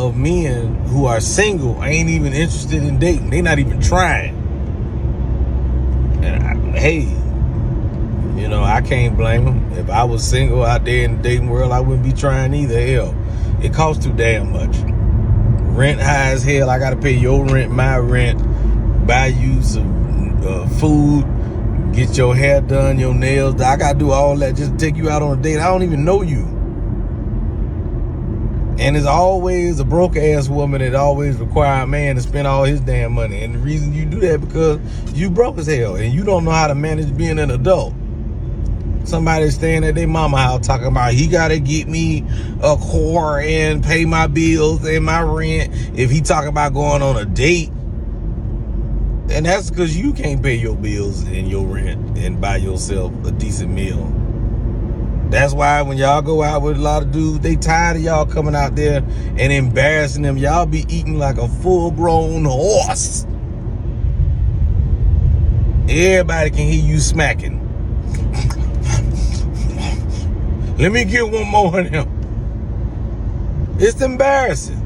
of men who are single ain't even interested in dating. They not even trying. And hey, I can't blame them. If I was single out there in the dating world, I wouldn't be trying either. Hell, it costs too damn much. Rent high as hell. I gotta pay your rent, my rent, buy you some food, get your hair done, your nails. I gotta do all that just to take you out on a date. I don't even know you. And it's always a broke ass woman that always require a man to spend all his damn money. And the reason you do that because you broke as hell and you don't know how to manage being an adult. Somebody staying at their mama house talking about he gotta get me a car and pay my bills and my rent if he talking about going on a date. And that's because you can't pay your bills and your rent and buy yourself a decent meal. That's why when y'all go out with a lot of dudes, they tired of y'all coming out there and embarrassing them. Y'all be eating like a full-grown horse. Everybody can hear you smacking. Let me get one more of them. It's embarrassing.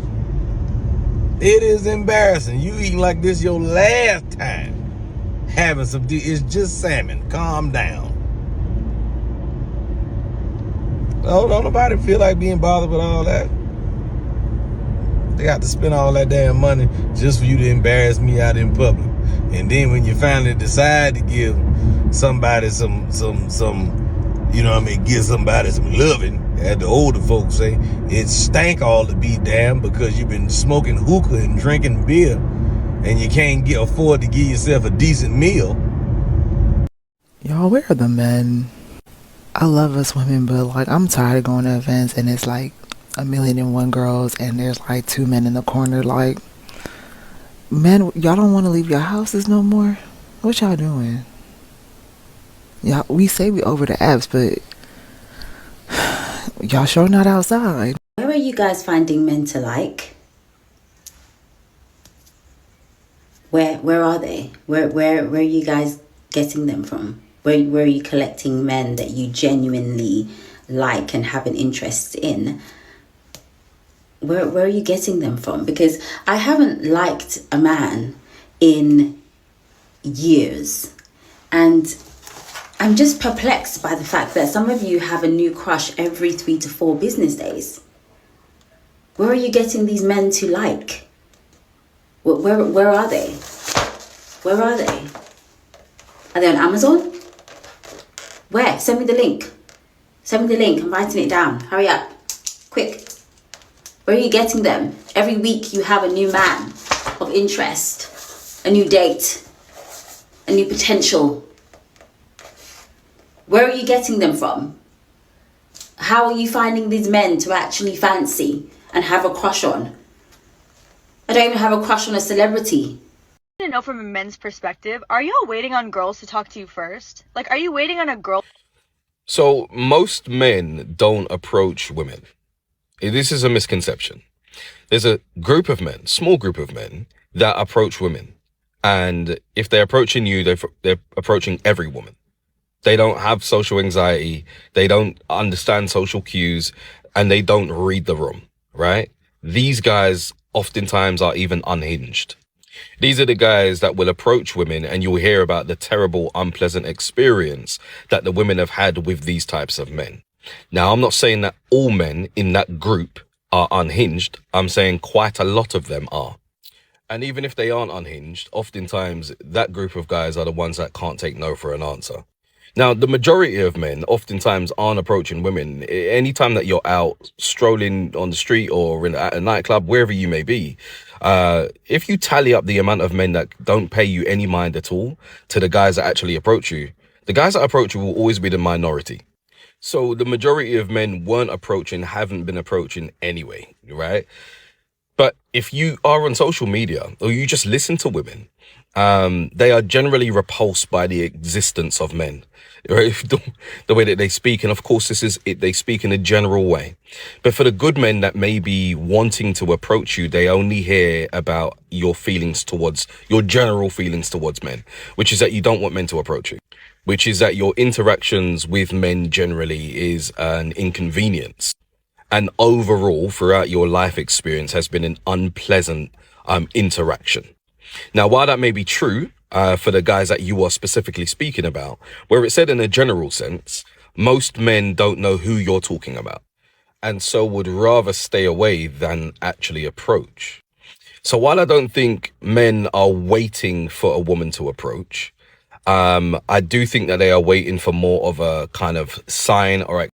It is embarrassing. You eating like this your last time having some. It's just salmon. Calm down. Don't nobody feel like being bothered with all that. They got to spend all that damn money just for you to embarrass me out in public. And then when you finally decide to give somebody some, give somebody some loving, as the older folks say, it stank all to be damn because you've been smoking hookah and drinking beer and you can't afford to give yourself a decent meal. Y'all, where are the men? I love us women, but like I'm tired of going to events and it's like 1,000,001 girls and there's like 2 men in the corner. Like, men, y'all don't want to leave your houses no more? What y'all doing? Y'all, we say we over the apps, but y'all sure not outside. Where are you guys finding men to like? Where are they? Where are you guys getting them from? Where are you collecting men that you genuinely like and have an interest in? Where are you getting them from? Because I haven't liked a man in years. And I'm just perplexed by the fact that some of you have a new crush every 3 to 4 business days. Where are you getting these men to like? Where are they? Where are they? Are they on Amazon? Where? Send me the link. Send me the link. I'm writing it down. Hurry up. Quick. Where are you getting them? Every week you have a new man of interest, a new date, a new potential. Where are you getting them from? How are you finding these men to actually fancy and have a crush on? I don't even have a crush on a celebrity. To know from a men's perspective, are y'all waiting on girls to talk to you first? Like, are you waiting on a girl? So most men don't approach women. This is a misconception. There's a group of men, small group of men, that approach women. And if they're approaching you, they're approaching every woman. They don't have social anxiety. They don't understand social cues and they don't read the room, right? These guys oftentimes are even unhinged. These are the guys that will approach women and you'll hear about the terrible, unpleasant experience that the women have had with these types of men. Now, I'm not saying that all men in that group are unhinged. I'm saying quite a lot of them are. And even if they aren't unhinged, oftentimes that group of guys are the ones that can't take no for an answer. Now, the majority of men oftentimes aren't approaching women. Anytime that you're out strolling on the street or at a nightclub, wherever you may be, if you tally up the amount of men that don't pay you any mind at all to the guys that actually approach you, the guys that approach you will always be the minority. So the majority of men haven't been approaching anyway, right? But if you are on social media or you just listen to women, they are generally repulsed by the existence of men, right? The way that they speak. And of course, they speak in a general way. But for the good men that may be wanting to approach you, they only hear about your general feelings towards men, which is that you don't want men to approach you, which is that your interactions with men generally is an inconvenience. and overall throughout your life experience has been an unpleasant interaction. Now, while that may be true for the guys that you are specifically speaking about, where it's said in a general sense, most men don't know who you're talking about, and so would rather stay away than actually approach. So while I don't think men are waiting for a woman to approach, I do think that they are waiting for more of a kind of sign or